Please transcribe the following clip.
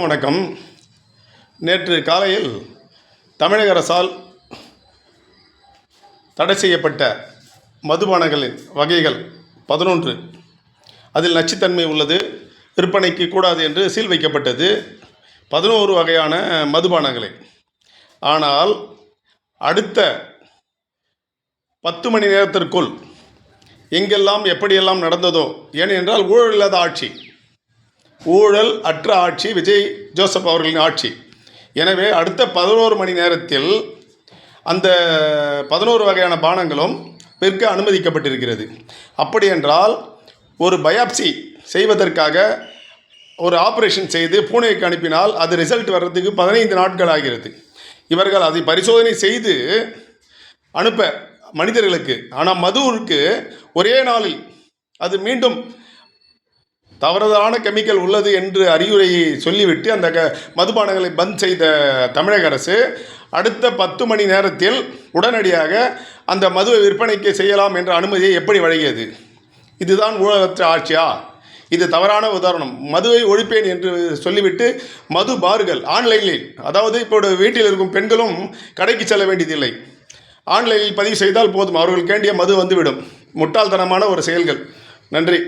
வணக்கம். நேற்று காலையில் தமிழக அரசால் தடை செய்யப்பட்ட மதுபானங்களின் வகைகள் 11, அதில் நச்சுத்தன்மை உள்ளது, விற்பனைக்கு கூடாது என்று சீல் வைக்கப்பட்டது 11 வகையான மதுபானங்களை. ஆனால் அடுத்த 10 மணி நேரத்திற்குள் எங்கெல்லாம் எப்படியெல்லாம் நடந்ததோ, ஏனென்றால் ஊழல் இல்லாத ஆட்சி, ஊழல் அற்ற ஆட்சி விஜய் ஜோசப் அவர்களின் ஆட்சி. எனவே அடுத்த 11 மணி நேரத்தில் அந்த 11 வகையான பானங்களும் விற்க அனுமதிக்கப்பட்டிருக்கிறது. அப்படி என்றால் ஒரு பயாப்சி செய்வதற்காக ஒரு ஆப்ரேஷன் செய்து பூனேக்கு அனுப்பினால் அது ரிசல்ட் வர்றதுக்கு 15 நாட்கள் ஆகிறது. இவர்கள் அதை பரிசோதனை செய்து அனுப்ப மனிதர்களுக்கு, ஆனால் மதுவுக்கு ஒரே நாளில் அது மீண்டும் தவறான கெமிக்கல் உள்ளது என்று அறிவுரையை சொல்லிவிட்டு அந்த மதுபானங்களை பந்த் செய்த தமிழக அரசு அடுத்த 10 மணி நேரத்தில் உடனடியாக அந்த மதுவை விற்பனைக்கு செய்யலாம் என்ற அனுமதியை எப்படி வழங்கியது? இதுதான் ஊழலற்ற ஆட்சியா? இது தவறான உதாரணம். மதுவை ஒழிப்பேன் என்று சொல்லிவிட்டு மது பார்கள் ஆன்லைனில், அதாவது இப்போது வீட்டில் இருக்கும் பெண்களும் கடைக்கு செல்ல வேண்டியதில்லை, ஆன்லைனில் பதிவு செய்தால் போதும், அவர்களுக்கு வேண்டிய மது வந்துவிடும். முட்டாள்தனமான ஒரு செயல்கள். நன்றி.